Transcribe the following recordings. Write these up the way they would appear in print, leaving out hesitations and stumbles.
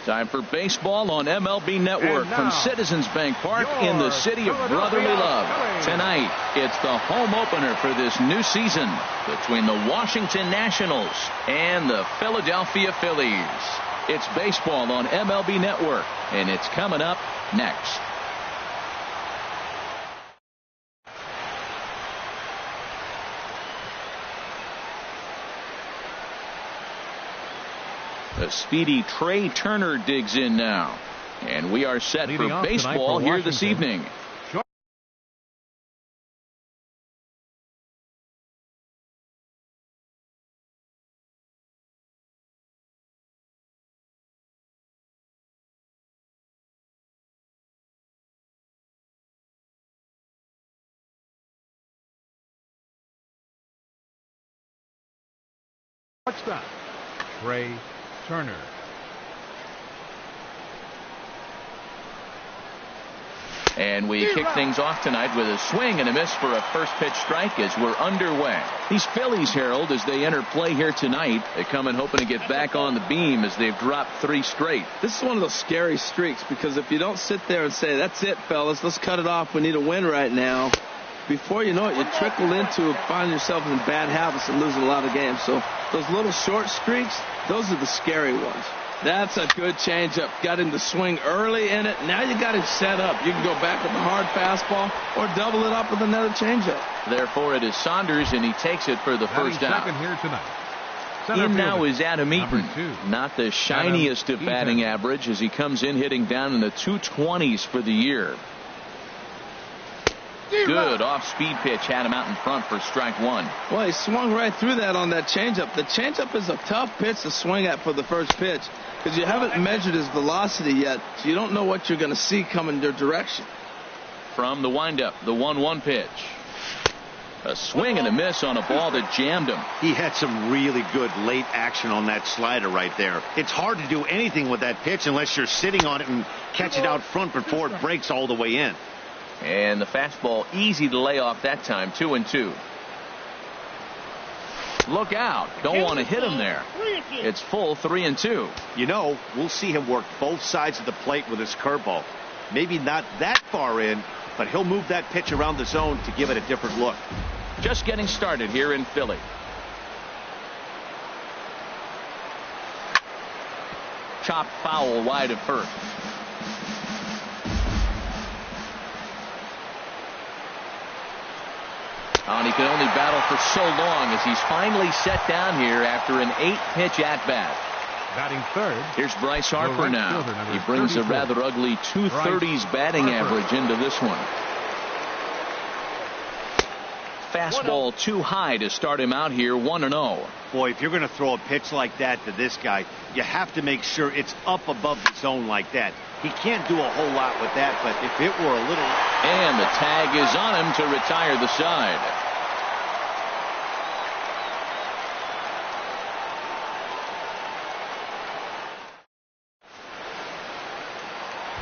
Time for baseball on MLB Network from Citizens Bank Park in the city of brotherly love. Tonight, it's the home opener for this new season between the Washington Nationals and the Philadelphia Phillies. It's baseball on MLB Network, and it's coming up next. The speedy Trey Turner digs in now. And we are set for baseball here this evening. Shortstop, Trey Turner. And we kick things off tonight with a swing and a miss for a first pitch strike as we're underway. These Phillies, Harold, as they enter play here tonight, they come in hoping to get back on the beam as they've dropped 3 straight. This is one of those scary streaks because if you don't sit there and say, that's it, fellas, let's cut it off, we need a win right now, before you know it, you trickle into finding yourself in bad habits and losing a lot of games. So those little short streaks, those are the scary ones. That's a good changeup. Got him to swing early in it. Now you got him set up. You can go back with a hard fastball or double it up with another changeup. Therefore, it is Saunders, and he takes it for the first out. Here tonight. In now is Adam Eaton. Not the shiniest of batting average as he comes in hitting down in the 220s for the year. Good off-speed pitch had him out in front for strike 1. Well, he swung right through that on that changeup. The changeup is a tough pitch to swing at for the first pitch because you haven't measured his velocity yet, so you don't know what you're going to see coming your direction. From the windup, the 1-1 pitch. A swing and a miss on a ball that jammed him. He had some really good late action on that slider right there. It's hard to do anything with that pitch unless you're sitting on it and catch it out front before it breaks all the way in. And the fastball easy to lay off that time. 2-2. Look out. Don't want to hit him there. It's full 3-2. You know, we'll see him work both sides of the plate with his curveball. Maybe not that far in, but he'll move that pitch around the zone to give it a different look. Just getting started here in Philly. Chop foul wide of first. And he can only battle for so long as he's finally set down here after an 8-pitch at-bat. Batting third. Here's Bryce Harper now. He brings a rather ugly 230s batting average into this one. Fastball too high to start him out here 1-0. Boy, if you're going to throw a pitch like that to this guy, you have to make sure it's up above the zone like that. He can't do a whole lot with that, but if it were a little... And the tag is on him to retire the side.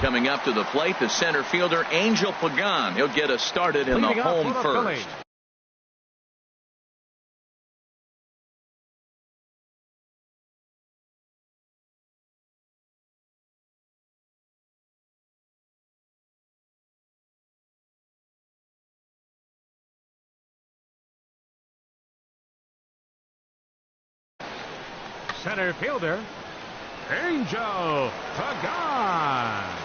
Coming up to the plate, the center fielder, Angel Pagan. He'll get us started in the home first. Center fielder, Angel Pagan.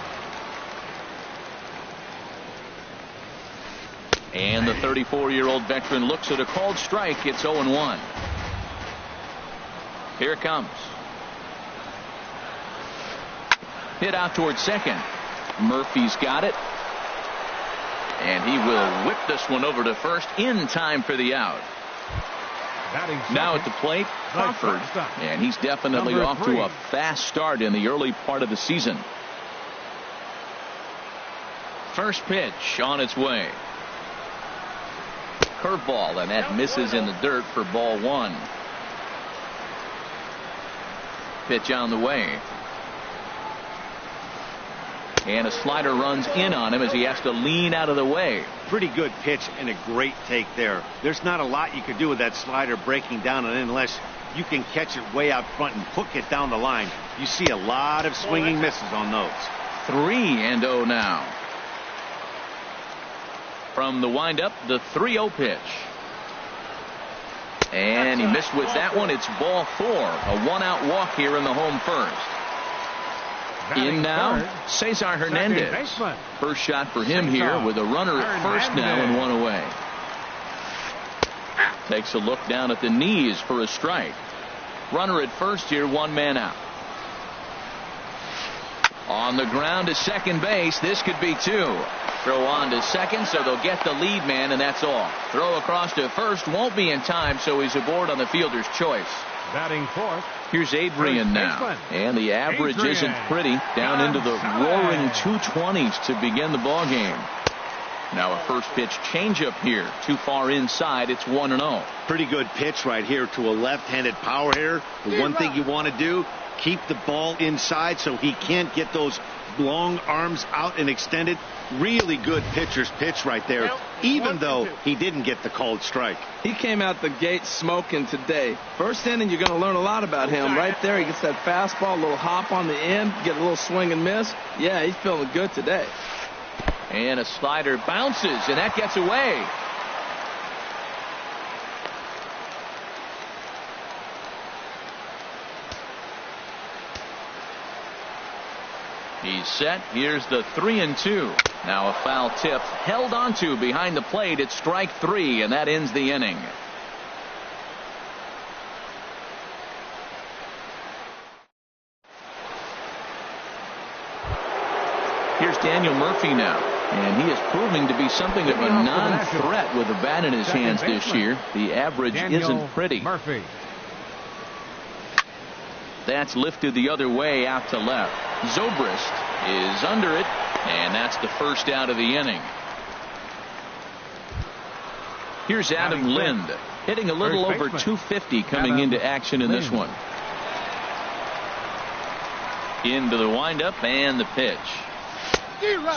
And the 34-year-old veteran looks at a called strike. It's 0-1. Here it comes. Hit out towards second. Murphy's got it. And he will whip this one over to first in time for the out. Now at the plate, Crawford. And he's definitely off to a fast start in the early part of the season. First pitch on its way. Curveball, and that misses in the dirt for ball 1. Pitch on the way. And a slider runs in on him as he has to lean out of the way. Pretty good pitch and a great take there. There's not a lot you could do with that slider breaking down, and unless you can catch it way out front and hook it down the line. You see a lot of swinging misses on those. 3-0 now. From the windup, the 3-0 pitch. And he missed with that one. It's ball 4. A one-out walk here in the home first. In now, Cesar Hernandez. First shot for him here with a runner at first now and one away. Takes a look down at the knees for a strike. Runner at first here, one man out. On the ground to second base. This could be 2. Throw on to second, so they'll get the lead man, and that's all. Throw across to first, won't be in time, so he's aboard on the fielder's choice. Batting fourth. Here's Adrian now, and the average isn't pretty. Down into the roaring 220s to begin the ball game. Now a first pitch changeup here, too far inside. It's 1-0. Pretty good pitch right here to a left-handed power hitter. The one thing you want to do, keep the ball inside so he can't get those long arms out and extended. Really good pitcher's pitch right there, even though he didn't get the called strike. He came out the gate smoking today. First inning, you're going to learn a lot about him. Right there, he gets that fastball, a little hop on the end, get a little swing and miss. Yeah, he's feeling good today. And a slider bounces, and that gets away. He's set. Here's the 3-2. Now a foul tip held onto behind the plate. It's strike 3, and that ends the inning. Here's Daniel Murphy now, and he is proving to be something of a non-threat with a bat in his hands this year. The average isn't pretty. Murphy. That's lifted the other way out to left. Zobrist is under it, and that's the first out of the inning. Here's Adam Lind, hitting a little over 250 coming into action in this one. Into the windup and the pitch.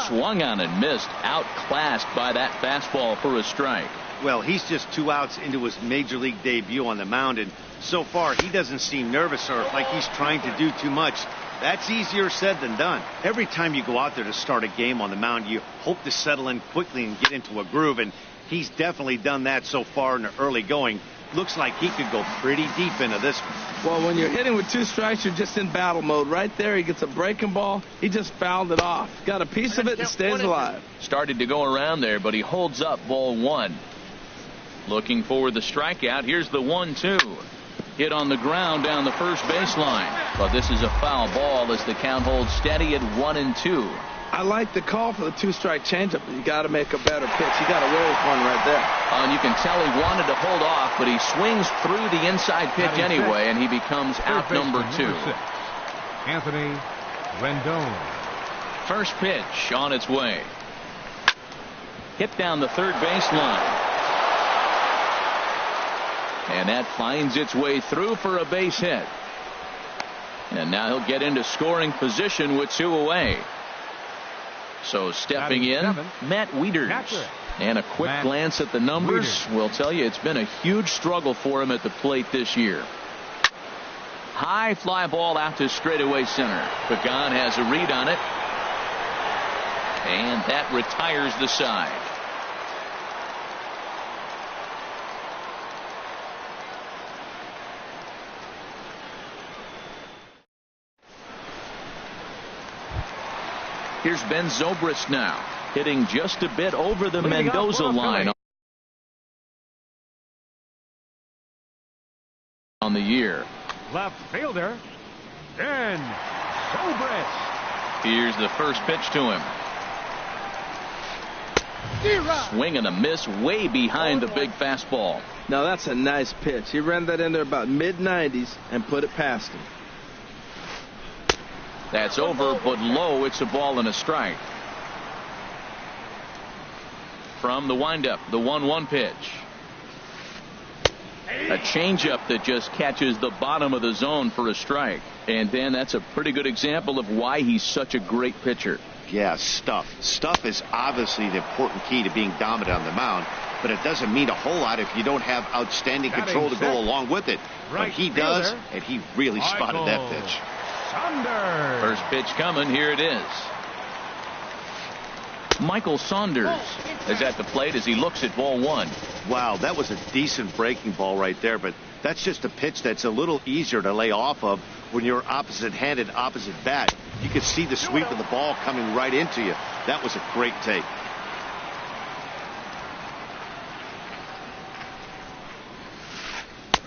Swung on and missed, outclassed by that fastball for a strike. Well, he's just 2 outs into his major league debut on the mound, and so far he doesn't seem nervous or like he's trying to do too much. That's easier said than done. Every time you go out there to start a game on the mound, you hope to settle in quickly and get into a groove, and he's definitely done that so far in the early going. Looks like he could go pretty deep into this one. Well, when you're hitting with 2 strikes, you're just in battle mode. Right there, he gets a breaking ball. He just fouled it off. Got a piece of it and stays alive. Started to go around there, but he holds up ball 1. Looking for the strikeout. Here's the 1-2. Hit on the ground down the first baseline. But this is a foul ball as the count holds steady at 1-2. I like the call for the 2-strike changeup. You got to make a better pitch. You got to roll with one right there. And you can tell he wanted to hold off, but he swings through the inside pitch anyway, and he becomes out number 2. Anthony Rendon. First pitch on its way. Hit down the third baseline. And that finds its way through for a base hit. And now he'll get into scoring position with 2 away. So stepping in, Matt Wieters. And a quick glance at the numbers will tell you it's been a huge struggle for him at the plate this year. High fly ball out to straightaway center. Pagan has a read on it. And that retires the side. Here's Ben Zobrist now, hitting just a bit over the Mendoza line on the year. Left fielder, Ben Zobrist. Here's the first pitch to him. Swing and a miss way behind the big fastball. Now that's a nice pitch. He ran that in there about mid-90s and put it past him. That's over, but low. It's a ball and a strike. From the windup, the 1-1 pitch. A changeup that just catches the bottom of the zone for a strike. And Dan, that's a pretty good example of why he's such a great pitcher. Yeah, stuff. Stuff is obviously the important key to being dominant on the mound, but it doesn't mean a whole lot if you don't have outstanding control to go along with it. But he does, and he really spotted that pitch. Saunders. First pitch coming. Here it is. Michael Saunders is at the plate as he looks at ball one. Wow, that was a decent breaking ball right there, but that's just a pitch that's a little easier to lay off of when you're opposite-handed, opposite bat. You could see the sweep of the ball coming right into you. That was a great take.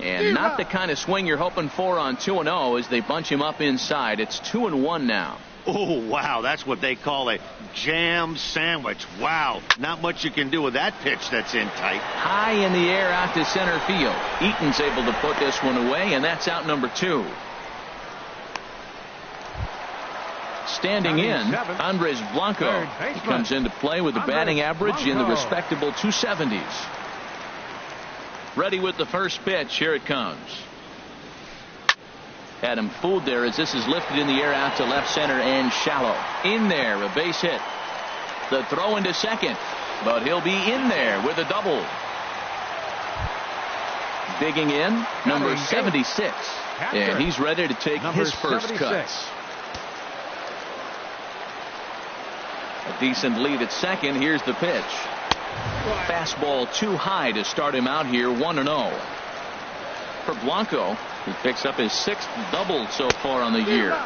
And not the kind of swing you're hoping for on 2-0 as they bunch him up inside. It's 2-1 now. Oh, wow, that's what they call a jam sandwich. Wow, not much you can do with that pitch that's in tight. High in the air out to center field. Eaton's able to put this one away, and that's out number 2. Standing in, Andres Blanco. He comes into play with a batting average in the respectable 270s. Ready with the first pitch. Here it comes. Had him fooled there as this is lifted in the air out to left center and shallow. In there, a base hit. The throw into second, but he'll be in there with a double. Digging in, number 76. And he's ready to take his first cuts. A decent lead at second. Here's the pitch. Fastball too high to start him out here, 1-0. For Blanco, he picks up his 6th double so far on the year.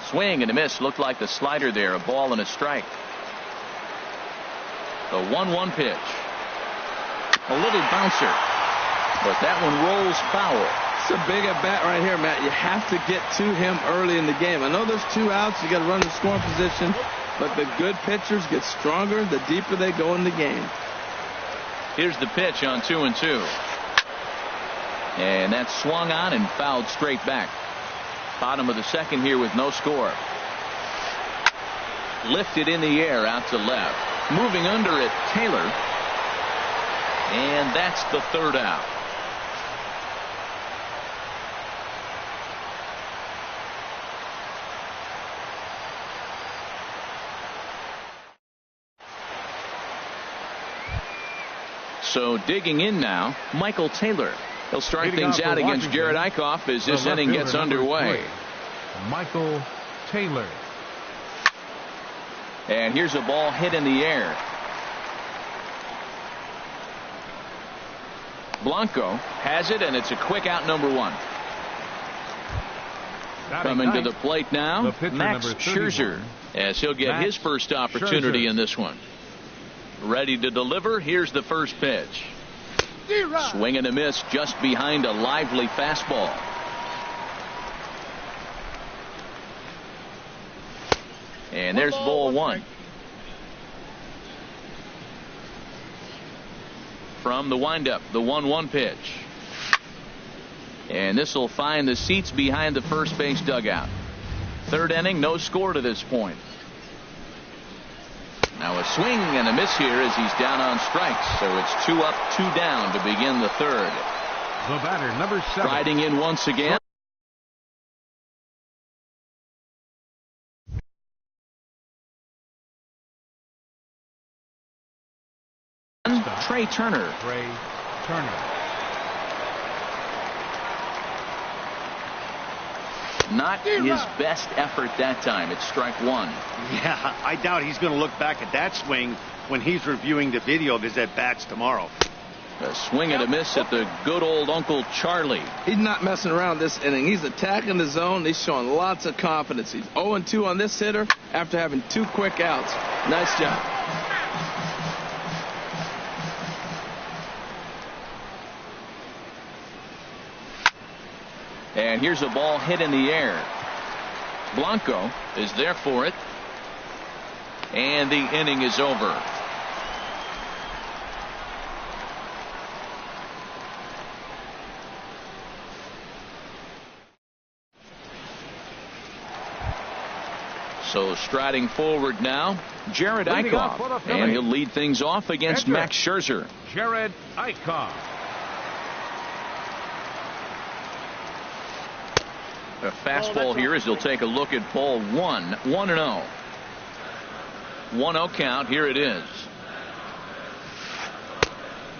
Swing and a miss. Looked like the slider there, a ball and a strike. The 1-1 pitch. A little bouncer, but that one rolls foul. It's a big at bat right here, Matt. You have to get to him early in the game. I know there's 2 outs. You got to run the scoring position, but the good pitchers get stronger the deeper they go in the game. Here's the pitch on 2-2. And that's swung on and fouled straight back. Bottom of the second here with no score. Lifted in the air out to left. Moving under it, Taylor. And that's the 3rd out. So digging in now, Michael Taylor. He'll start things out against Jerad Eickhoff as this inning gets underway. Michael Taylor. And here's a ball hit in the air. Blanco has it, and it's a quick out, number 1. Coming to the plate now, Max Scherzer, as he'll get his first opportunity in this one. Ready to deliver. Here's the first pitch. Swing and a miss just behind a lively fastball. And there's ball 1. From the windup, the 1-1 pitch. And this will find the seats behind the first base dugout. 3rd inning, no score to this point. Now a swing and a miss here as he's down on strikes. So it's 2 up, 2 down to begin the 3rd. The batter, number 7. Riding in once again. Trey Turner. Trey Turner. Not his best effort that time. It's strike 1. Yeah, I doubt he's going to look back at that swing when he's reviewing the video of his at-bats tomorrow. A swing and a miss at the good old Uncle Charlie. He's not messing around this inning. He's attacking the zone. He's showing lots of confidence. He's 0-2 on this hitter after having 2 quick outs. Nice job. And here's a ball hit in the air. Blanco is there for it. And the inning is over. So striding forward now, Jerad Eickhoff. And he'll lead things off against Max Scherzer. Jerad Eickhoff. A fastball here as he'll take a look at ball 1. 1-0. 1-0 count. Here it is.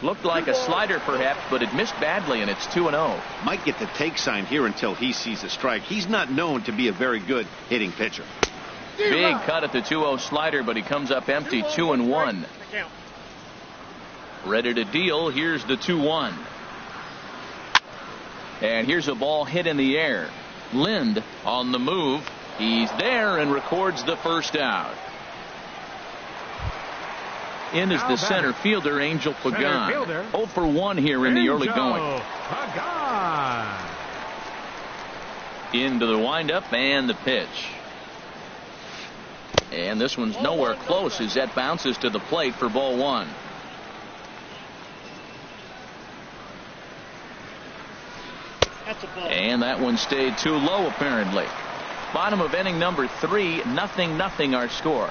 Looked like a slider perhaps, but it missed badly, and it's 2-0. Might get the take sign here until he sees a strike. He's not known to be a very good hitting pitcher. Big cut at the 2-0 slider, but he comes up empty. 2-1. Ready to deal. Here's the 2-1. And here's a ball hit in the air. Lind on the move. He's there and records the first out. In is the center fielder, Angel Pagan. 0 for 1 here in the early going. Into the windup and the pitch. And this one's nowhere close as that bounces to the plate for ball 1. And that one stayed too low apparently. Bottom of inning number 3, 0-0 our score.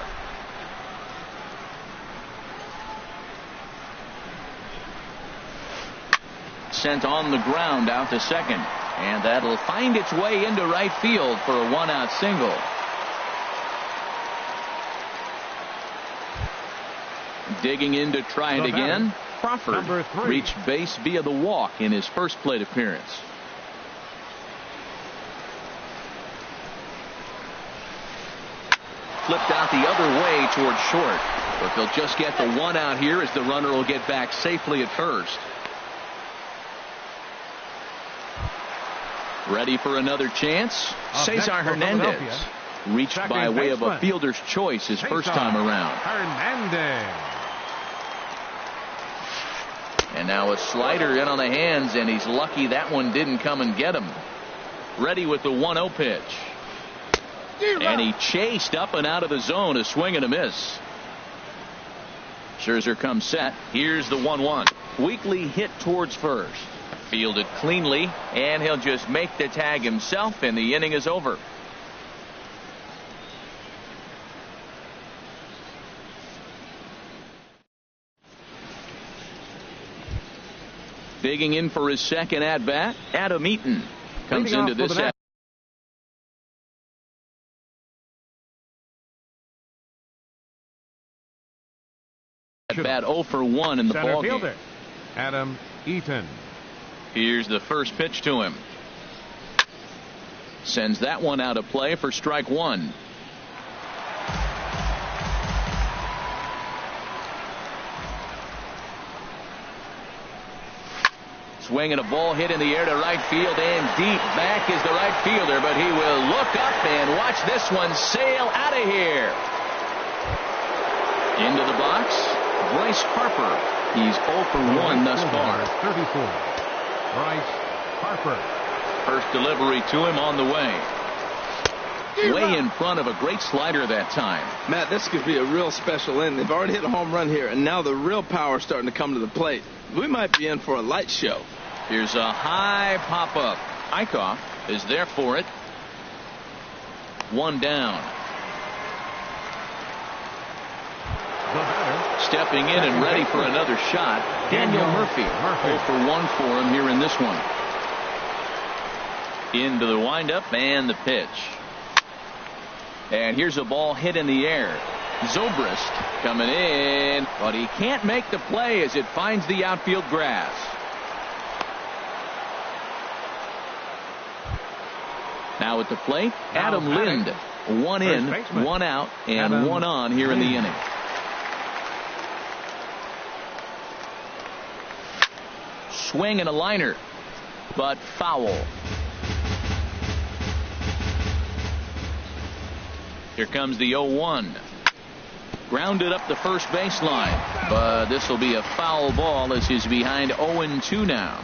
Sent on the ground out to second, and that'll find its way into right field for a 1-out single. Digging in to try it again. Crawford reached base via the walk in his first plate appearance. Flipped out the other way toward short, but they'll just get the 1 out here as the runner will get back safely at first. Ready for another chance. Cesar Hernandez reached by way of a fielder's choice his first time around. And now a slider in on the hands, and he's lucky that one didn't come and get him. Ready with the 1-0 pitch. And he chased up and out of the zone, a swing and a miss. Scherzer comes set. Here's the 1-1. Weakly hit towards first. Fielded cleanly, and he'll just make the tag himself, and the inning is over. Digging in for his second at bat, Adam Eaton comes into this at bat. 0 for 1 in the ballgame. Adam Eaton. Here's the first pitch to him. Sends that one out of play for strike 1. Swing and a ball hit in the air to right field, and deep back is the right fielder, but he will look up and watch this one sail out of here. Into the box, Bryce Harper. He's 0 for 1 thus far. 34. Bryce Harper. First delivery to him on the way. Way in front of a great slider that time. Matt, this could be a real special inning. They've already hit a home run here, and now the real power is starting to come to the plate. We might be in for a light show. Here's a high pop-up. Eichhoff is there for it. 1 down. Stepping in and ready for another shot, Daniel Murphy. 0 for 1 for him here in this one. Into the windup and the pitch. And here's a ball hit in the air. Zobrist coming in, but he can't make the play as it finds the outfield grass. Now at the plate, Adam Lind. 1 in, 1 out, and 1 on here in the inning. Swing and a liner, but foul. Here comes the 0-1. Grounded up the first baseline, but this will be a foul ball as he's behind 0-2 now.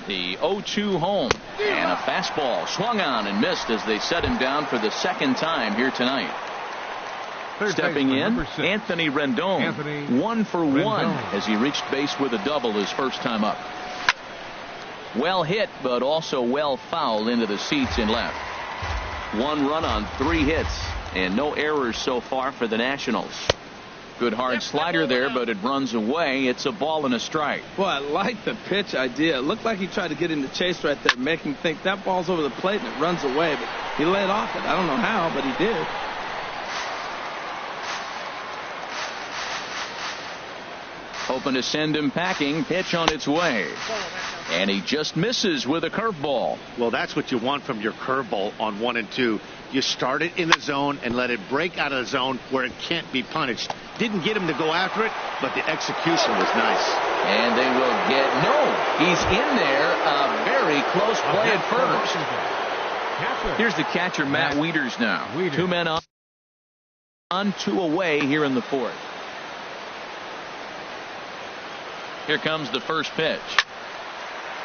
The 0-2 home, and a fastball swung on and missed as they set him down for the second time here tonight. Stepping in, Anthony Rendon. 1 for 1 as he reached base with a double his first time up. Well hit, but also well fouled into the seats in left. 1 run on 3 hits, and no errors so far for the Nationals. Good hard slider there, but it runs away. It's a ball and a strike. Well, I like the pitch idea. It looked like he tried to get into chase right there, make him think that ball's over the plate and it runs away, but he laid off it. I don't know how, but he did. hoping to send him packing. Pitch on its way. And he just misses with a curveball. Well, that's what you want from your curveball on 1 and 2. You start it in the zone and let it break out of the zone where it can't be punished. Didn't get him to go after it, but the execution was nice. And they will get, no, he's in there. A very close play at first. Here's the catcher, Matt Wieters now. 2 men on, 2 away here in the 4th. Here comes the first pitch.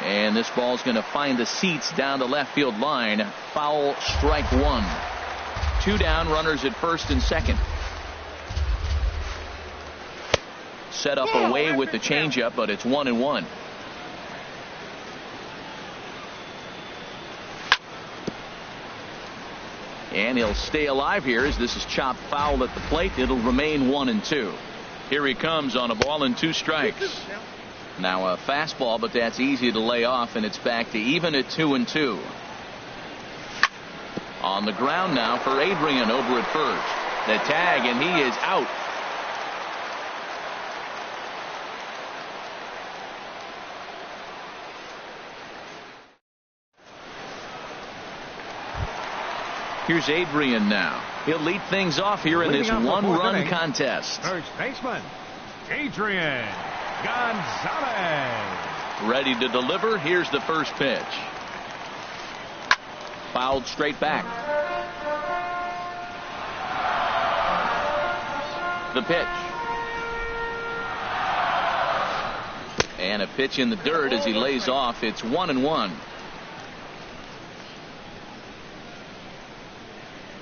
And this ball's going to find the seats down the left field line. Foul, strike 1. 2 down, runners at first and second. Set up away with the changeup, but it's 1-1. And he'll stay alive here as this is chopped foul at the plate. It'll remain 1-2. Here he comes on a ball and 2 strikes. Now a fastball, but that's easy to lay off, and it's back to even at 2-2. On the ground now for Adrian over at first. The tag, and he is out. Here's Adrian now. He'll lead things off here in this 1-run contest. First baseman, Adrian Gonzalez. Ready to deliver. Here's the first pitch. Fouled straight back. The pitch. And a pitch in the dirt as he lays off. It's 1-1.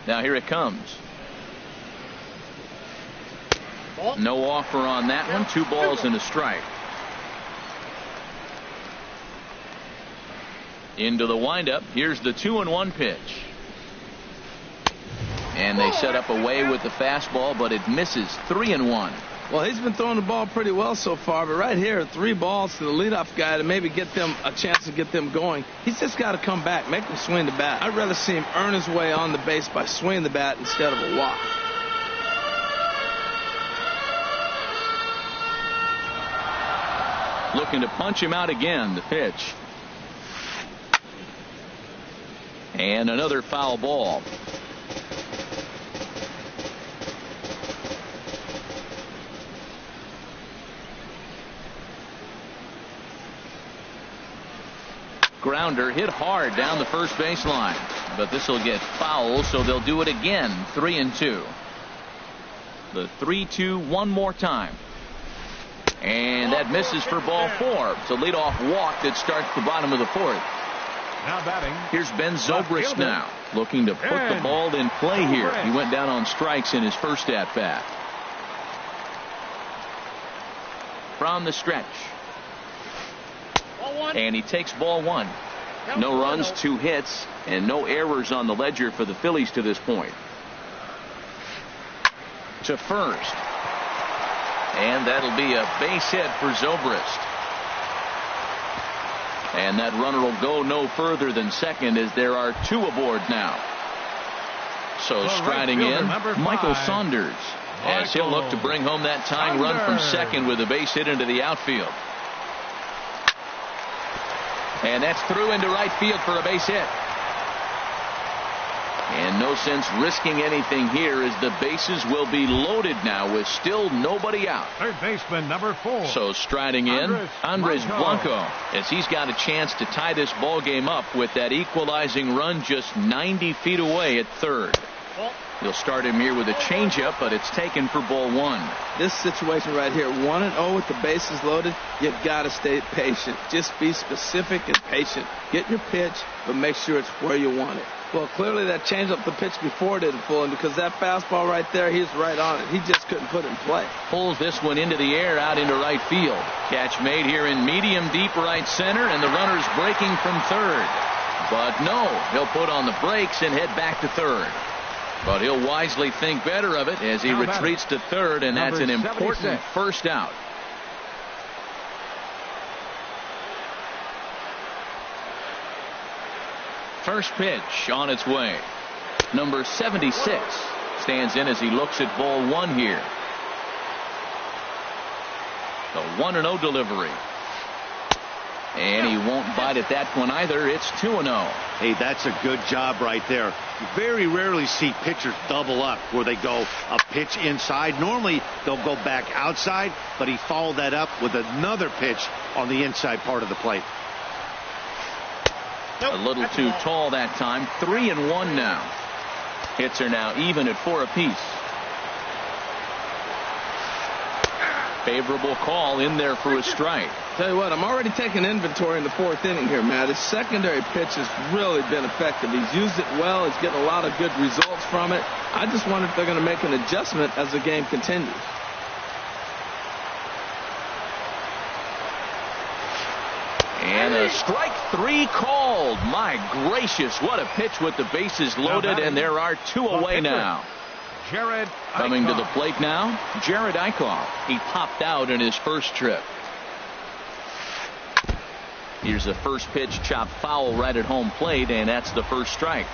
Now here it comes. No offer on that one. 2 balls and a strike. Into the windup. Here's the 2-1 pitch. And they set up away with the fastball, but it misses. 3-1. Well, he's been throwing the ball pretty well so far, but right here, 3 balls to the leadoff guy to maybe get them a chance to get them going. He's just got to come back, make them swing the bat. I'd rather see him earn his way on the base by swinging the bat instead of a walk. Looking to punch him out again. The pitch. And another foul ball. Grounder hit hard down the first baseline, but this will get foul, so they'll do it again. 3-2. The 3-2 one more time. And that misses for ball 4. It's a leadoff walk that starts the bottom of the 4th. Now batting. Here's Ben Zobrist now, looking to put the ball in play here. He went down on strikes in his first at bat. From the stretch. And he takes ball 1. No runs, 2 hits, and no errors on the ledger for the Phillies to this point. To first. And that'll be a base hit for Zobrist. And that runner will go no further than second as there are 2 aboard now. So striding in, Michael Saunders, as he'll look to bring home that tying run from second with a base hit into the outfield. And that's through into right field for a base hit. And no sense risking anything here as the bases will be loaded now with still nobody out. Third baseman number 4. So striding in, Andres Blanco, as he's got a chance to tie this ball game up with that equalizing run just 90 feet away at third. He'll start him here with a changeup, but it's taken for ball 1. This situation right here, 1-0 with the bases loaded, you've got to stay patient. Just be specific and patient. Get your pitch, but make sure it's where you want it. Well, clearly that changeup the pitch before didn't fool him, because that fastball right there, he's right on it. He just couldn't put it in play. Pulls this one into the air out into right field. Catch made here in medium deep right center, and the runner's breaking from third. But no, he'll put on the brakes and head back to third. But he'll wisely think better of it as he retreats to third, and that's an important first out. First pitch on its way. Number 76 stands in as he looks at ball 1 here. The 1-0 delivery. And he won't bite at that one either. It's 2-0. Hey, that's a good job right there. You very rarely see pitchers double up where they go a pitch inside. Normally they'll go back outside, but he followed that up with another pitch on the inside part of the plate. A little too tall that time. 3-1 now. Hits are now even at 4 apiece. Favorable call in there for a strike. Tell you what, I'm already taking inventory in the 4th inning here, Matt. His secondary pitch has really been effective. He's used it well. He's getting a lot of good results from it. I just wonder if they're going to make an adjustment as the game continues. And a strike 3 called. My gracious, what a pitch with the bases loaded, and there are 2 away now. Jerad Coming to the Eickhoff. plate now, Jerad Eickhoff. He popped out in his first trip. Here's the first pitch, chopped foul right at home plate, and that's the first strike.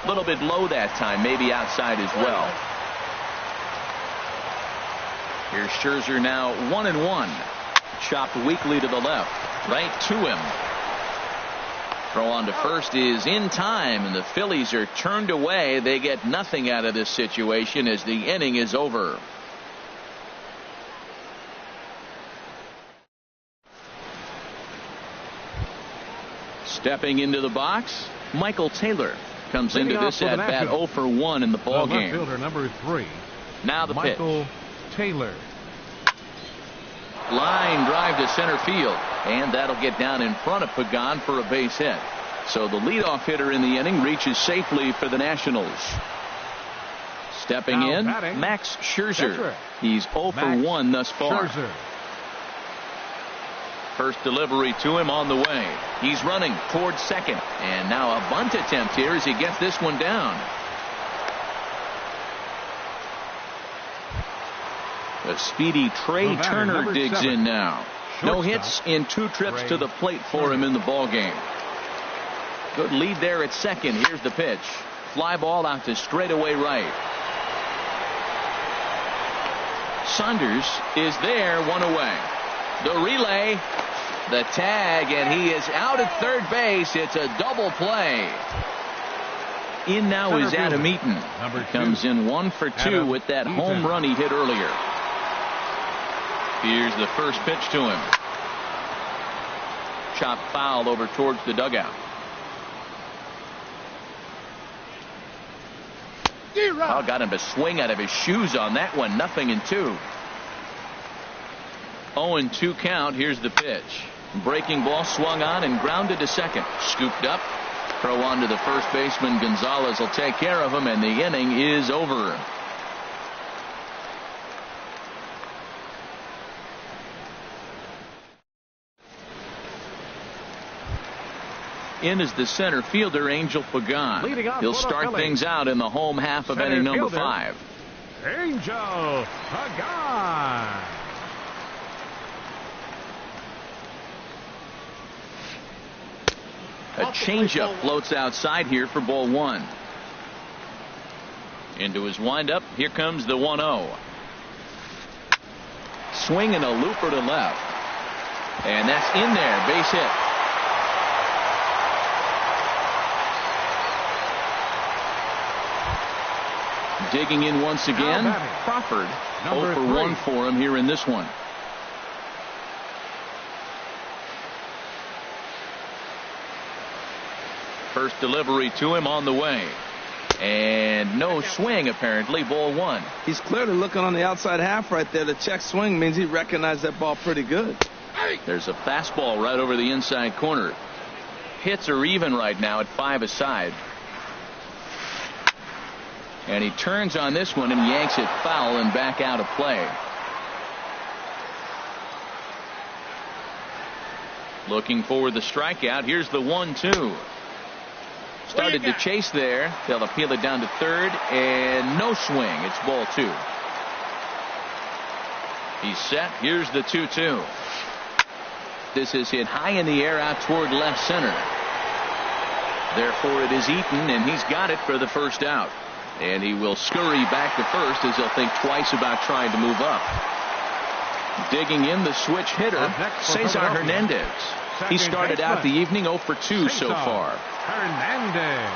A little bit low that time, maybe outside as well. Here's Scherzer now 1-1. Chopped weakly to the left, right to him. Throw on to first is in time, and the Phillies are turned away. They get nothing out of this situation as the inning is over. Stepping into the box, Michael Taylor comes Leading into off this for the at bat Nationals. 0 for 1 in the ball The left game. fielder number 3. Now the Michael pitch. Taylor. Line drive to center field, and that'll get down in front of Pagan for a base hit. So the leadoff hitter in the inning reaches safely for the Nationals. Stepping Now in, batting, Max Scherzer. catcher, He's 0 for Max 1 thus far. Scherzer. First delivery to him on the way. He's running towards second, and now a bunt attempt here as he gets this one down. The speedy Trey The batter, Turner number digs 7. in now. No Shortstop, hits in 2 trips Trey to the plate for him in the ball game. Good lead there at second. Here's the pitch. Fly ball out to straightaway right. Saunders is there, 1 away. The relay, the tag, and he is out at third base. It's a double play. In now is Center Adam fielder, Eaton. number 2. Comes in 1 for 2 Adam with that Eaton. home run he hit earlier. Here's the first pitch to him. Chopped foul over towards the dugout. Oh, got him to swing out of his shoes on that one. 0-2. 0-2 count. Here's the pitch. Breaking ball swung on and grounded to second. Scooped up. Throw on to the first baseman. Gonzalez will take care of him, and the inning is over. In is the center fielder, Angel Pagan. Leading off He'll for the start Phillies. things out in the home half of Center inning number fielder, 5. Angel Pagan. A changeup floats outside here for ball 1. Into his windup. Here comes the 1-0. Swinging a looper to left. And that's in there. Base hit. Digging in once again. Now batting, Crawford. number 0 for 1 3. for him here in this one. First delivery to him on the way. And no swing apparently. Ball 1. He's clearly looking on the outside half right there. The check swing means he recognized that ball pretty good. There's a fastball right over the inside corner. Hits are even right now at 5 aside. And he turns on this one and yanks it foul and back out of play. Looking for the strikeout. Here's the 1-2. Started to chase there. They'll appeal it down to third, and no swing. It's ball 2. He's set. Here's the 2-2. This is hit high in the air out toward left center. Therefore, it is Eaton, and he's got it for the first out. And he will scurry back to first as he'll think twice about trying to move up. Digging in the switch hitter, Cesar Hernandez. He started out the evening 0 for 2 so far. Hernandez.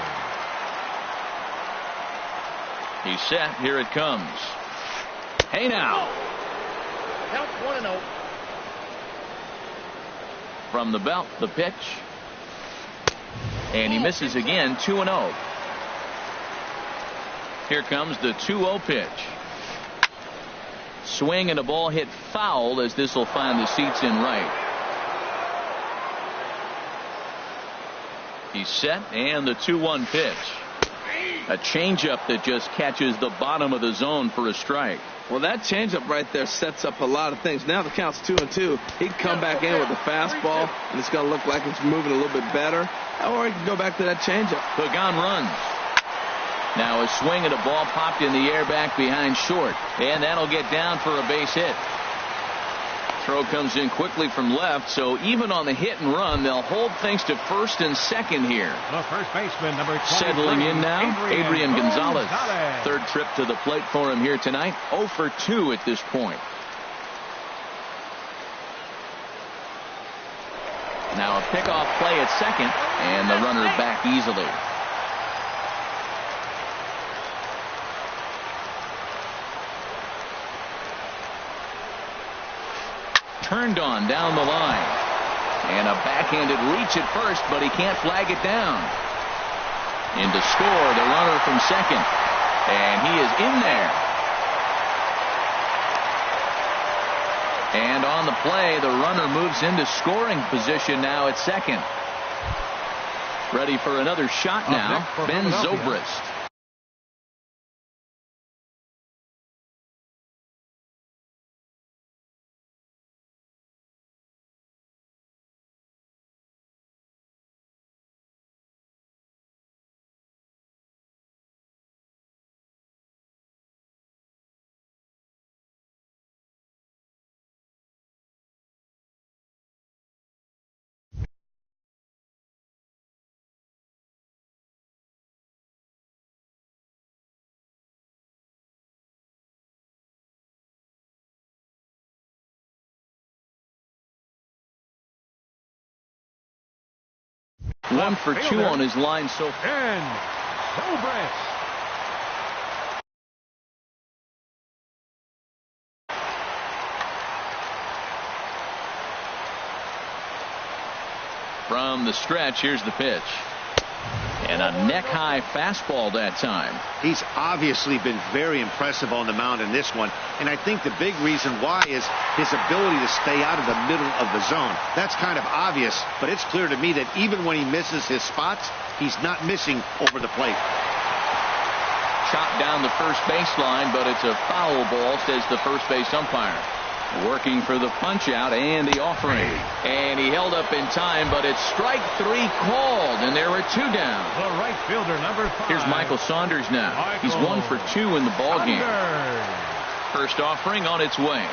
He's set. Here it comes. Hey now. Count 1-0. From the belt, the pitch. And he misses again, 2-0. Here comes the 2-0 pitch. Swing and a ball hit foul as this will find the seats in right. He's set, and the 2-1 pitch. A changeup that just catches the bottom of the zone for a strike. Well, that changeup right there sets up a lot of things. Now the count's 2-2. He can come back in with a fastball, and it's going to look like it's moving a little bit better. Or he can go back to that changeup. Pagan runs. Now a swing and a ball popped in the air back behind short. And that'll get down for a base hit. Throw comes in quickly from left, so even on the hit and run, they'll hold things to first and second here. The first baseman, number 23. Settling in now, Adrian Gonzalez. Third trip to the plate for him here tonight. 0 for 2 at this point. Now a pickoff play at second, and the runner back easily. Turned on down the line. And a backhanded reach at first, but he can't flag it down. In to score, the runner from second. And he is in there. And on the play, the runner moves into scoring position now at second. Ready for another shot now, Ben Zobrist. One for 2 on his line so far. And Zobrist. From the stretch, here's the pitch. And a neck-high fastball that time. He's obviously been very impressive on the mound in this one, and I think the big reason why is his ability to stay out of the middle of the zone. That's kind of obvious, but it's clear to me that even when he misses his spots, he's not missing over the plate. Chopped down the first baseline, but it's a foul ball, says the first base umpire. Working for the punch out and the offering. And he held up in time, but it's strike 3 called, and there are 2 down. The right fielder, number 5. Here's Michael Saunders now. He's 1 for 2 in the ball game. First offering on its way.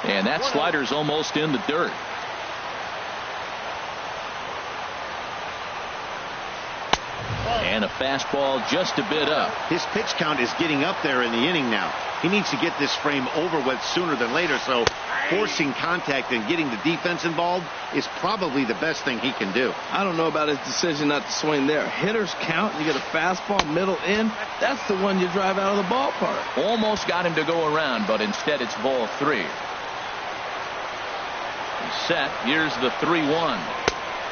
And that slider's almost in the dirt. And a fastball just a bit up. His pitch count is getting up there in the inning now. He needs to get this frame over with sooner than later, so forcing contact and getting the defense involved is probably the best thing he can do. I don't know about his decision not to swing there. Hitters count. You get a fastball middle in. That's the one you drive out of the ballpark. Almost got him to go around, but instead it's ball 3. He's set. Here's the 3-1.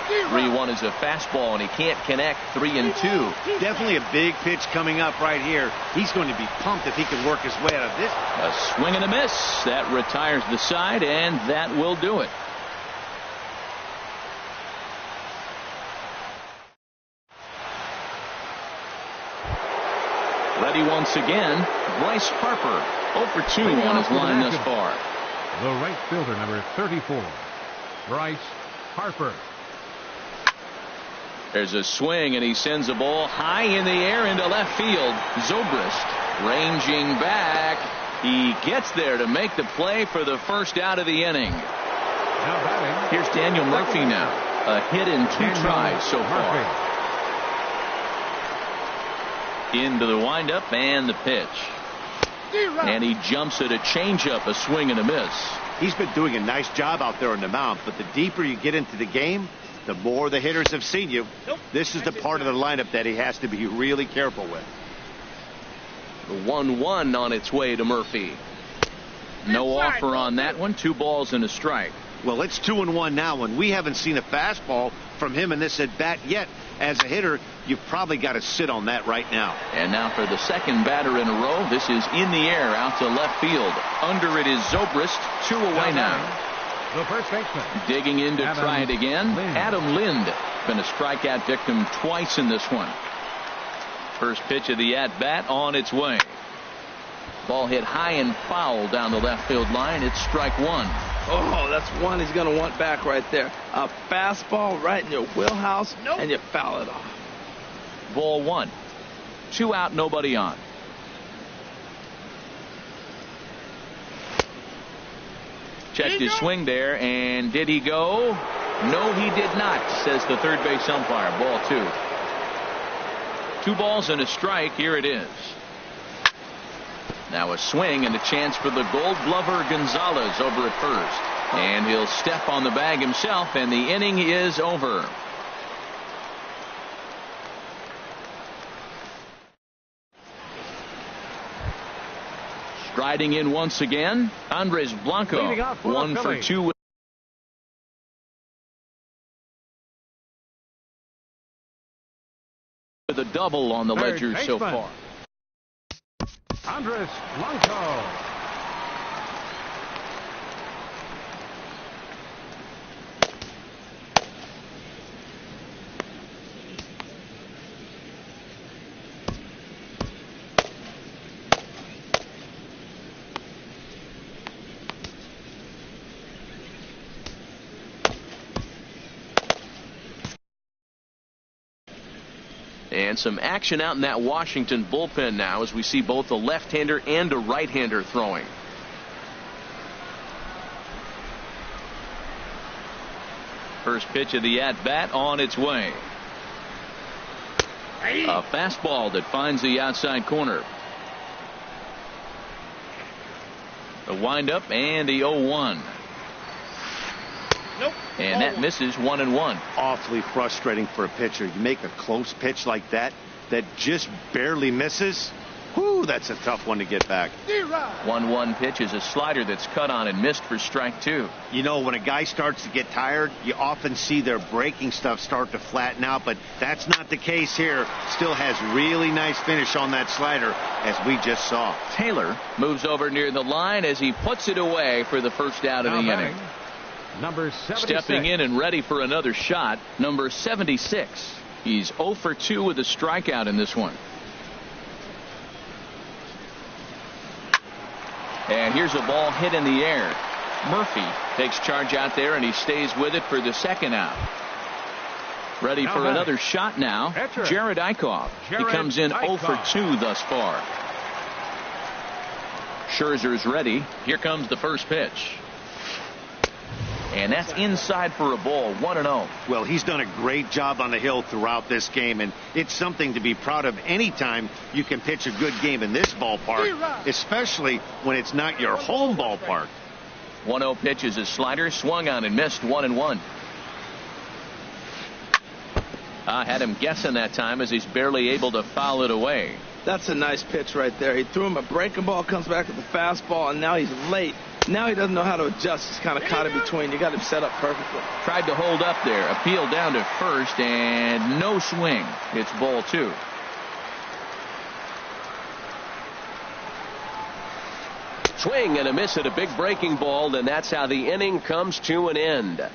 3-1 is a fastball, and he can't connect. 3-2. Definitely a big pitch coming up right here. He's going to be pumped if he can work his way out of this. A swing and a miss. That retires the side, and that will do it. Ready once again, Bryce Harper. 0 for 2 on his line thus far. The right fielder, number 34, Bryce Harper. There's a swing, and he sends a ball high in the air into left field. Zobrist ranging back. He gets there to make the play for the first out of the inning. Here's Daniel Murphy now. A hit in 2 tries so far. Into the windup and the pitch. And he jumps at a changeup, a swing and a miss. He's been doing a nice job out there on the mound, but the deeper you get into the game, the more the hitters have seen you. This is the part of the lineup that he has to be really careful with. The 1-1 on its way to Murphy. No offer on that one. 2 balls and a strike. Well, it's 2-1 now, and we haven't seen a fastball from him in this at bat yet. As a hitter, you've probably got to sit on that right now. And now for the second batter in a row. This is in the air out to left field. Under it is Zobrist. 2 away now. The first baseman. Digging in to try it again. Lind. Adam Lind. Been a strikeout victim twice in this one. First pitch of the at bat on its way. Ball hit high and foul down the left field line. It's strike 1. Oh, that's one he's going to want back right there. A fastball right in your wheelhouse, and you foul it off. Ball 1. 2 out, nobody on. Checked his swing there, and did he go? No, he did not, says the third base umpire. Ball 2. 2 balls and a strike. Here it is. Now a swing and a chance for the Gold Glover Gonzalez over at first. And he'll step on the bag himself, and the inning is over. Striding in once again, Andres Blanco. 1 for 2. With a double on the ledger so far. Andres Blanco. And some action out in that Washington bullpen now as we see both a left-hander and a right-hander throwing. First pitch of the at-bat on its way. A fastball that finds the outside corner. The windup and the 0-1. And that misses 1-1. Awfully frustrating for a pitcher. You make a close pitch like that just barely misses. Whoo, that's a tough one to get back. 1-1 pitch is a slider that's cut on and missed for strike 2. You know, when a guy starts to get tired, you often see their breaking stuff start to flatten out, but that's not the case here. Still has really nice finish on that slider, as we just saw. Taylor moves over near the line as he puts it away for the first out of the inning. Number 76. Stepping in and ready for another shot, number 76. He's 0 for 2 with a strikeout in this one. And here's a ball hit in the air. Murphy takes charge out there, and he stays with it for the second out. Ready for another shot now. Jared Eichhoff. He comes in 0 for 2 thus far. Scherzer's ready. Here comes the first pitch. And that's inside for a ball. 1-0. Well, he's done a great job on the hill throughout this game, and it's something to be proud of anytime you can pitch a good game in this ballpark, especially when it's not your home ballpark. 1-0 pitch is a slider, swung on and missed. 1-1. I had him guessing that time as he's barely able to foul it away. That's a nice pitch right there. He threw him a breaking ball, comes back with the fastball, and now he's late. Now he doesn't know how to adjust. He's kind of caught in between. You got him set up perfectly. Tried to hold up there. Appeal down to first, and no swing. It's ball 2. Swing and a miss at a big breaking ball, and that's how the inning comes to an end.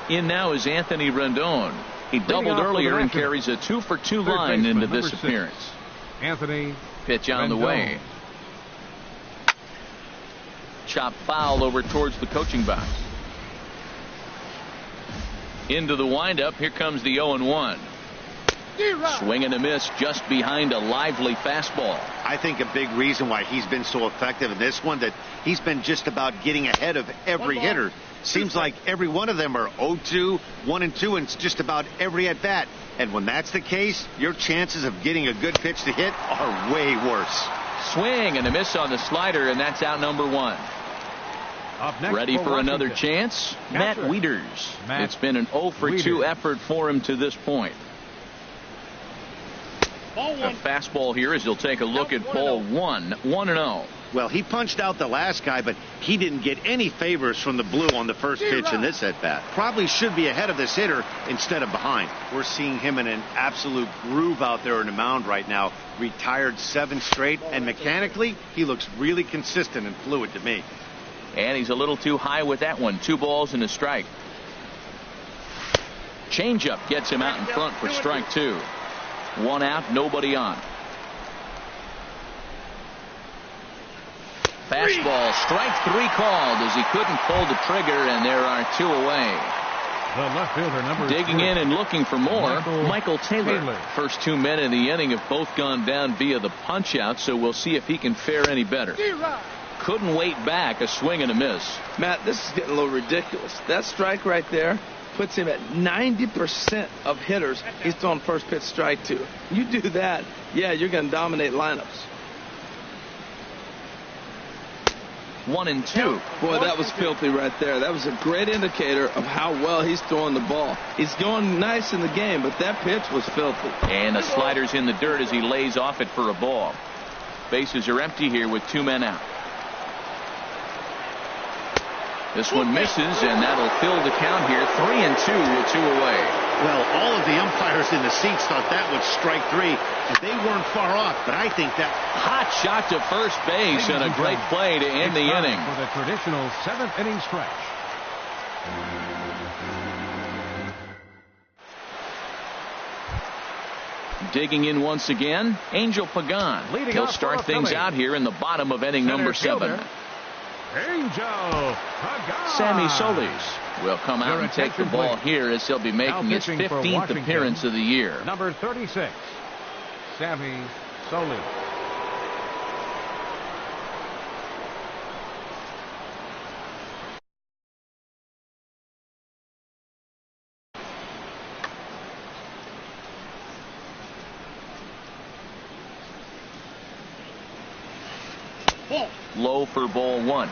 In now is Anthony Rendon. He doubled earlier and carries a 2 for 2 line into this appearance. Anthony. Pitch on the way. Chop foul over towards the coaching box. Into the windup. Here comes the 0-1. Swing and a miss just behind a lively fastball. I think a big reason why he's been so effective in this one, that he's been just about getting ahead of every hitter. Seems like every one of them are 0-2, 1-2, and it's just about every at bat. And when that's the case, your chances of getting a good pitch to hit are way worse. Swing and a miss on the slider, and that's out number one. Up next Ready for another Washington. chance? Matt Catcher. Wieters. Matt It's been an 0-for-2 Wieters. effort for him to this point. Ball A one. fastball here as he'll take a look at ball 1-0. Well, he punched out the last guy, but he didn't get any favors from the blue on the first pitch in this at-bat. Probably should be ahead of this hitter instead of behind. We're seeing him in an absolute groove out there in the mound right now. Retired 7 straight, and mechanically, he looks really consistent and fluid to me. And he's a little too high with that one. 2 balls and a strike. Changeup gets him out in front for strike 2. 1 out, nobody on. Fastball, strike 3 called as he couldn't pull the trigger, and there are 2 away. The left fielder, number Digging 3. in and looking for more, Michael Taylor. Taylor. First 2 men in the inning have both gone down via the punch out, so we'll see if he can fare any better. Couldn't wait back, a swing and a miss. Matt, this is getting a little ridiculous. That strike right there puts him at 90% of hitters he's throwing first pitch strike to. You do that, yeah, you're going to dominate lineups. 1-2. Boy, that was filthy right there. That was a great indicator of how well he's throwing the ball. He's going nice in the game, but that pitch was filthy. And the slider's in the dirt as he lays off it for a ball. Bases are empty here with 2 men out. This one misses, and that'll fill the count here. 3-2 with 2 away. Well, all of the umpires in the seats thought that was strike 3, and they weren't far off, but I think that... Hot shot to first base, and a great play to end the It's time inning. for the traditional 7th inning stretch. Digging in once again, Angel Pagan. Leading He'll off start for the things Phillies. out here in the bottom of inning Center number 7. fielder, Angel Pagan. Sammy Solis will come out Your and take the attention, ball please. here as he'll be Now making his pitching for 15th Washington, appearance of the year. Number 36, Sammy Solis. Ball. Low for ball 1.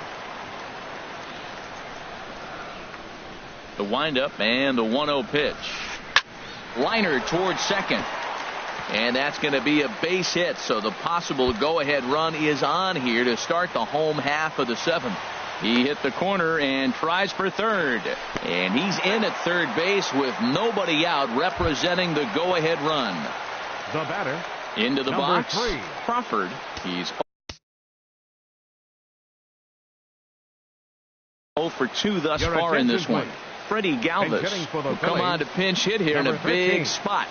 The windup and the 1-0 pitch. Liner towards second. And that's going to be a base hit, so the possible go-ahead run is on here to start the home half of the 7th. He hit the corner and tries for third. And he's in at third base with nobody out, representing the go-ahead run. The batter, Into the number box, 3. Crawford. He's 0 for 2 thus Your far in this attention, one. please. Freddie Galvis Pinch hitting for the will come Phillies, on to pinch hit here in number a big 13. spot.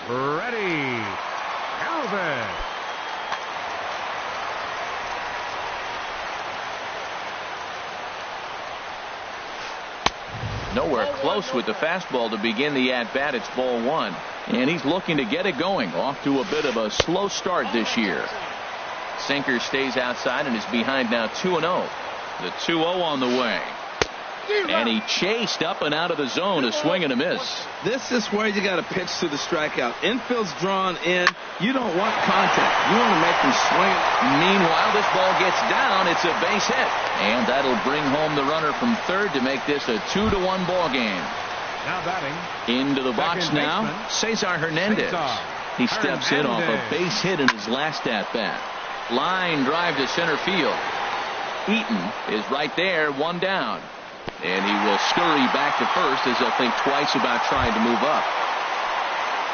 Ready, Galvin. Nowhere close with the fastball to begin the at-bat. It's ball 1. And he's looking to get it going. Off to a bit of a slow start this year. Sinker stays outside and is behind now 2-0. The 2-0 on the way. And he chased up and out of the zone, a swing and a miss. This is where you got to pitch to the strikeout. Infield's drawn in. You don't want contact. You want to make them swing. Meanwhile, this ball gets down. It's a base hit. And that'll bring home the runner from third to make this a 2-1 ball game. Now batting, Into the box Second now, baseman, Cesar Hernandez. Cesar He steps in off a Hernandez. base hit in his last at-bat. Line drive to center field. Eaton is right there, 1 down. And he will scurry back to first as he'll think twice about trying to move up.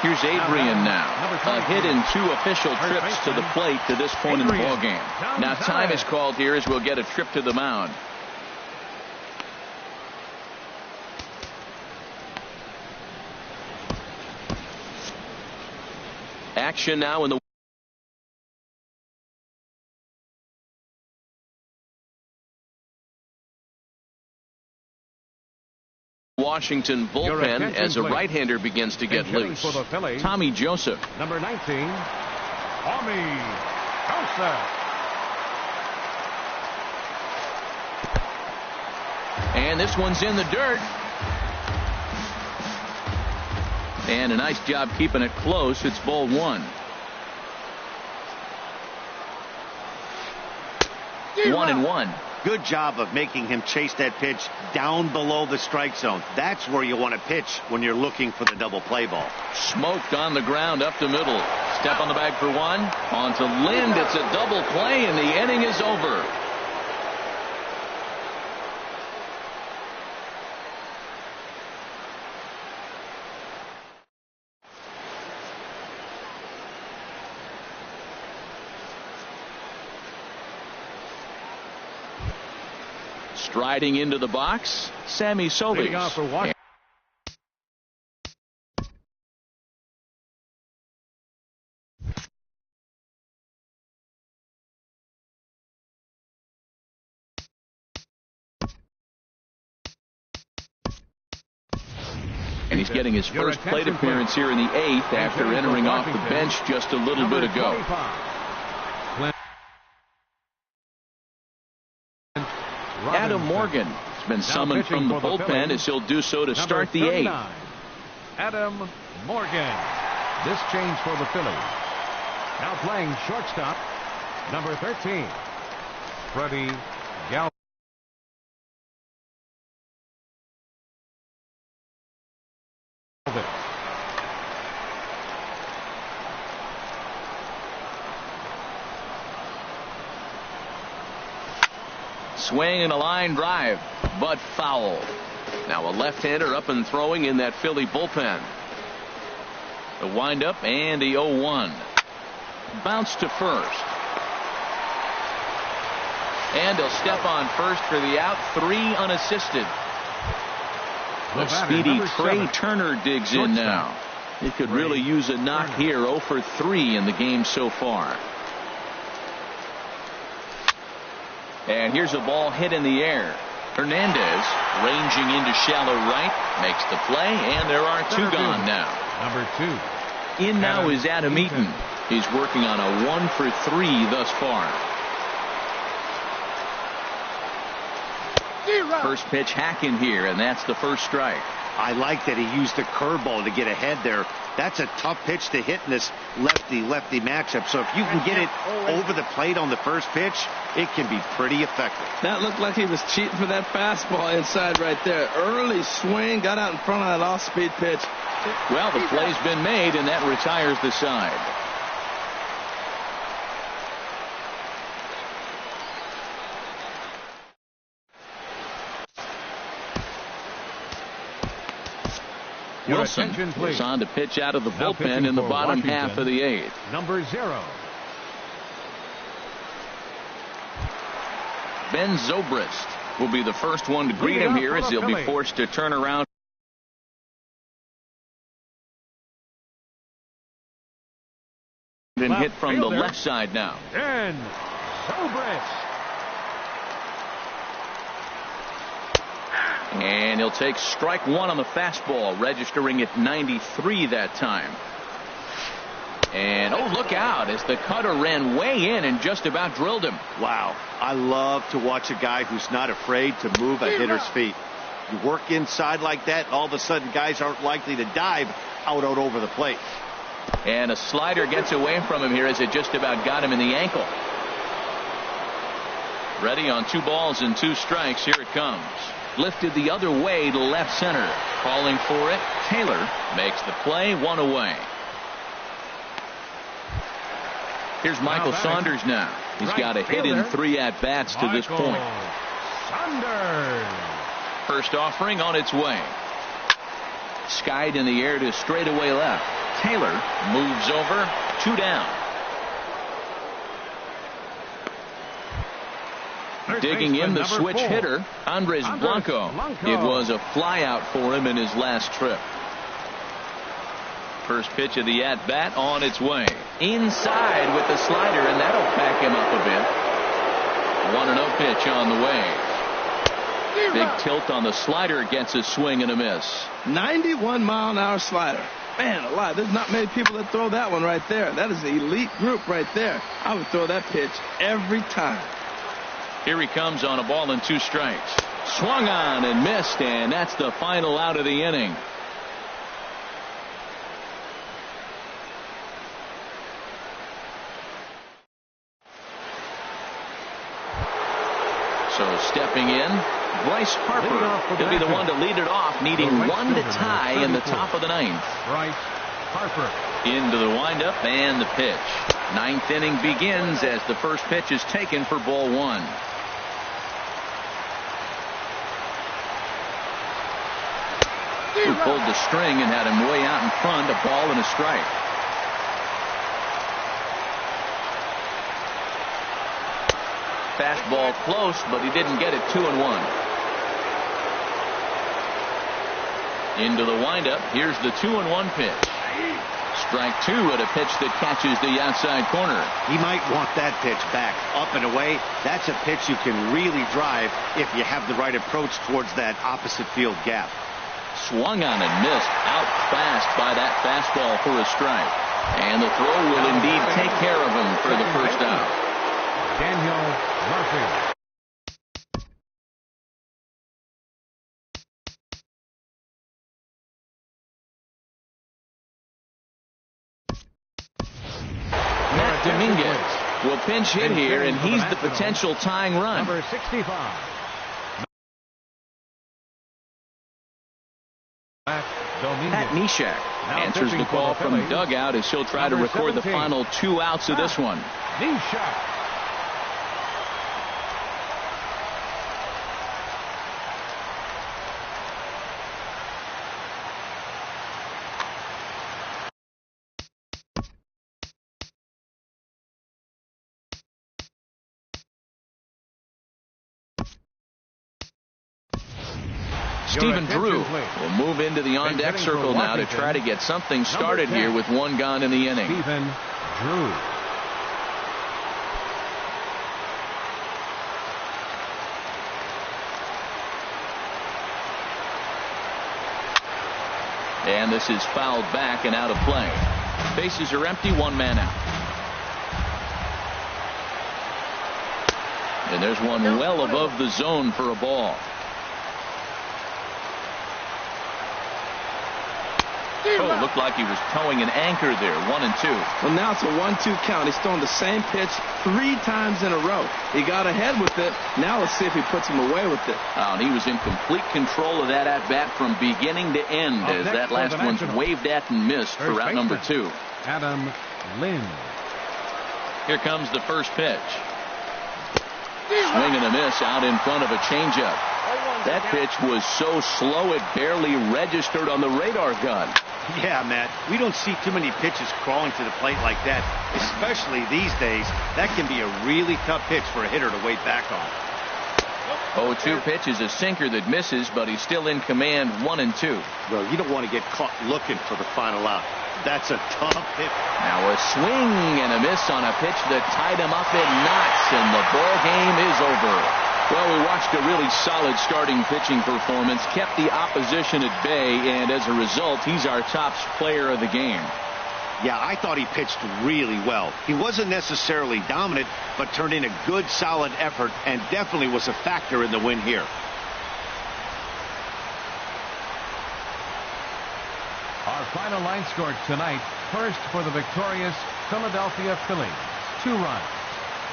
Here's Adrian now. A hit in 2 official trips to the plate to this point in the Adrian ball game. Now time is called here as we'll get a trip to the mound. Action now in the Washington bullpen as a right-hander begins to get loose. Tommy Joseph. Number 19, Tommy Joseph. And this one's in the dirt. And a nice job keeping it close. It's ball one. 1-1. Good job of making him chase that pitch down below the strike zone. That's where you want to pitch when you're looking for the double play ball. Smoked on the ground up the middle. Step on the bag for one. On to Lind. It's a double play, and the inning is over. Striding into the box, Sammy Solis. And he's getting his first plate appearance here in the 8th after entering off the bench just a little bit ago. Adam Morgan has been summoned from the bullpen as he'll do so to start the 8th. Adam Morgan. This change for the Phillies. Now playing shortstop, number 13, Freddie Galvis. Swing and a line drive, but foul. Now a left-hander up and throwing in that Philly bullpen. The windup and the 0-1. Bounce to first. And he'll step on first for the out. 3 unassisted. The speedy Trey Turner digs in now. He could really use a knock here. 0 for 3 in the game so far. And here's a ball hit in the air. Hernandez ranging into shallow right makes the play, and there are 2 gone now. Number 2. In now is Adam Eaton. He's working on a 1 for 3 thus far. First pitch hacking here, and that's the first strike. I like that he used the curveball to get ahead there. That's a tough pitch to hit in this lefty-lefty matchup. So if you can get it over the plate on the first pitch, it can be pretty effective. That looked like he was cheating for that fastball inside right there. Early swing, got out in front of that off-speed pitch. Well, the play's been made, and that retires the side. Wilson is on to pitch out of the bullpen in the bottom half of the 8th. Number 0. Ben Zobrist will be the first one to greet him here as he'll be forced to turn around and hit from the left side now. Ben Zobrist. And he'll take strike 1 on the fastball, registering at 93 that time. And oh, look out as the cutter ran way in and just about drilled him. Wow. I love to watch a guy who's not afraid to move a hitter's feet. You work inside like that, all of a sudden guys aren't likely to dive out over the plate. And a slider gets away from him here as it just about got him in the ankle. Ready on 2 balls and 2 strikes. Here it comes. Lifted the other way to left center. Calling for it. Taylor makes the play. 1 away. Here's Michael Saunders now. He's got a hit in 3 at-bats to this point. First offering on its way. Skied in the air to straightaway left. Taylor moves over. 2 down. Digging in the switch hitter, Andres Blanco. It was a flyout for him in his last trip. First pitch of the at-bat on its way. Inside with the slider, and that'll pack him up a bit. 1-0 pitch on the way. Big tilt on the slider, gets a swing and a miss. 91-mile-an-hour slider. Man alive, there's not many people that throw that one right there. That is an elite group right there. I would throw that pitch every time. Here he comes on a ball and 2 strikes. Swung on and missed, and that's the final out of the inning. So stepping in, Bryce Harper could be the one to lead it off, needing 1 to tie in the top of the 9th. Bryce Harper. Into the windup and the pitch. 9th inning begins as the first pitch is taken for ball 1. Who pulled the string and had him way out in front, a ball and a strike. Fastball close, but he didn't get it. 2-1. Into the windup. Here's the 2-1 pitch. Strike 2 at a pitch that catches the outside corner. He might want that pitch back, up and away. That's a pitch you can really drive if you have the right approach towards that opposite field gap. Swung on and missed. Out fast by that fastball for a strike. And the throw will indeed take care of him for the first out. Daniel Murphy. Matt Dominguez will pinch hit here, and he's the potential tying run. Number 65. Pat Neshek answers the call from dugout as he'll try to record the final 2 outs of this one. Neshek. Stephen Drew will move into the on-deck circle now to try to get something started here with 1 gone in the inning. Stephen Drew. And this is fouled back and out of play. Bases are empty, 1 man out. And there's one well above the zone for a ball. Oh, looked like he was towing an anchor there. 1-2. Well, now it's a 1-2 count. He's thrown the same pitch 3 times in a row. He got ahead with it. Now let's see if he puts him away with it. Oh, and he was in complete control of that at-bat from beginning to end as that last one's waved at and missed for route number 2. Adam Lind. Here comes the first pitch. Swing and a miss out in front of a changeup. That pitch was so slow it barely registered on the radar gun. Yeah, Matt, we don't see too many pitches crawling to the plate like that, especially these days. That can be a really tough pitch for a hitter to wait back on. 0-2 pitch is a sinker that misses, but he's still in command. 1-2. Well, you don't want to get caught looking for the final out. That's a tough hit. Now a swing and a miss on a pitch that tied him up in knots, and the ball game is over. Well, we watched a really solid starting pitching performance, kept the opposition at bay, and as a result, he's our top player of the game. Yeah, I thought he pitched really well. He wasn't necessarily dominant, but turned in a good, solid effort and definitely was a factor in the win here. Our final line score tonight. First for the victorious Philadelphia Phillies. 2 runs,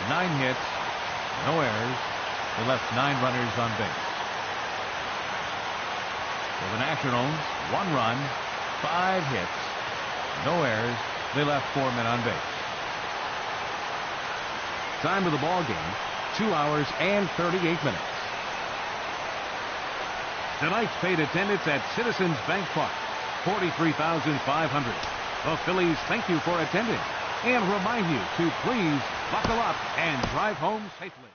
9 hits, no errors. They left 9 runners on base. For the Nationals, 1 run, 5 hits, no errors. They left 4 men on base. Time of the ball game, 2 hours and 38 minutes. Tonight's paid attendance at Citizens Bank Park, 43,500. The Phillies thank you for attending and remind you to please buckle up and drive home safely.